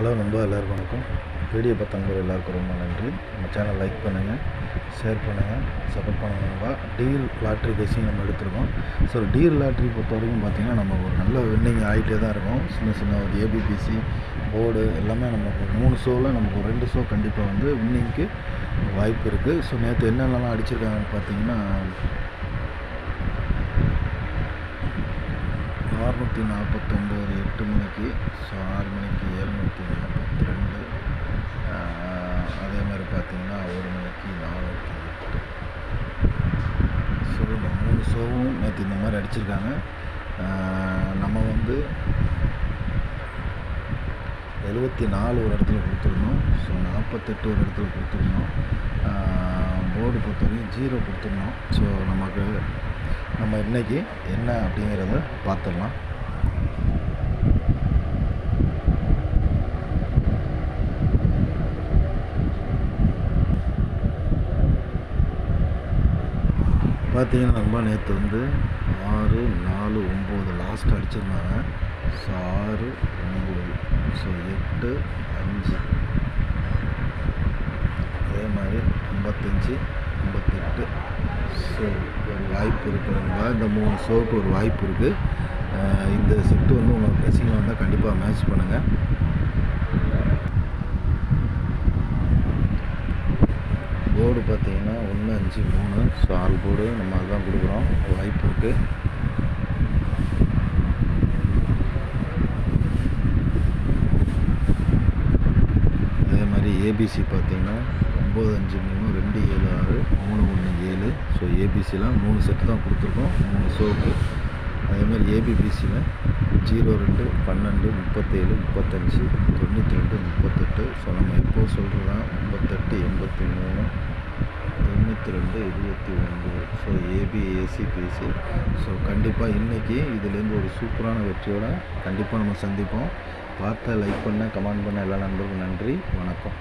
Hello நண்பா, எல்லாருக்கும் வணக்கம். வீடியோ பார்த்தவங்க எல்லாருக்கும் ரொம்ப நன்றி. நம்ம சேனல் லைக் பண்ணுங்கள், ஷேர் பண்ணுங்கள், சப்போர்ட் பண்ணுங்கள் நண்பா. டீல் லாட்ரி கேஸையும் நம்ம எடுத்துருக்கோம். ஸோ டீல் லாட்ரி பொறுத்த வரைக்கும் பார்த்திங்கன்னா நம்ம ஒரு நல்ல வின்னிங் ஆகிட்டே தான் இருக்கும். சின்ன ஒரு ஏபிபிசி போர்டு எல்லாமே நமக்கு ஒரு 3 ஷோவில் நமக்கு ஒரு 2 ஷோ கண்டிப்பாக வந்து வின்னிங்க்கு வாய்ப்பு இருக்குது. ஸோ நேற்று என்னென்னலாம் அடிச்சிருக்காங்கன்னு பார்த்தீங்கன்னா 649 8 மணிக்கு, ஸோ 6 மணிக்கு 742, அதே மாதிரி பார்த்திங்கன்னா 1 மணிக்கு 408. ஸோ இந்த 3 ஷோவும் நேற்று இந்த மாதிரி அடிச்சிருக்காங்க. நம்ம வந்து 74 ஒரு இடத்துல கொடுத்துருந்தோம். ஸோ 48 ஒரு இடத்துல கொடுத்துருந்தோம். போர்டு பொறுத்தவரைக்கும் 0 கொடுத்துருந்தோம். ஸோ நம்ம இன்றைக்கி என்ன அப்படிங்கிறத பார்த்துடலாம். பார்த்தீங்கன்னா நம்ம நேற்று வந்து 6 4 9 லாஸ்ட் அடிச்சிருந்தாங்க. ஸோ 6 9, ஸோ 8 5, அதே மாதிரி 55 58. ஸோ ஒரு வாய்ப்பு இருக்குதுங்க. இந்த 3 ஷோவுக்கு ஒரு வாய்ப்பு இருக்குது. இந்த செட்டு வந்து உங்களுக்கு ரசிகர்கள் வந்தால் கண்டிப்பாக மேட்ச் பண்ணுங்கள். போர்டு பார்த்தீங்கன்னா 1 5 3, ஸோ 6 போர்டு நம்ம அதுதான் கொடுக்குறோம். வாய்ப்பு இருக்குது. அதே மாதிரி ஏபிசி பார்த்தீங்கன்னா 9 5 3 2 7 6 3 1 7. ஸோ ஏபிசிலாம் 3 செட்டு தான் கொடுத்துருக்கோம் 3 ஷோவுக்கு. அதே மாதிரி ஏபிபிசியில் 0 2 12 37 35 92 38. ஸோ நம்ம எப்போது சொல்கிறதான் 38 83 92 29. So AB AC BC. So கண்டிப்பாக இன்றைக்கி இதுலேருந்து ஒரு சூப்பரான வெற்றியோடு கண்டிப்பாக நம்ம சந்திப்போம். பார்த்த லைக் பண்ண, கமெண்ட் பண்ண எல்லா நண்பர்களுக்கும் நன்றி. வணக்கம்.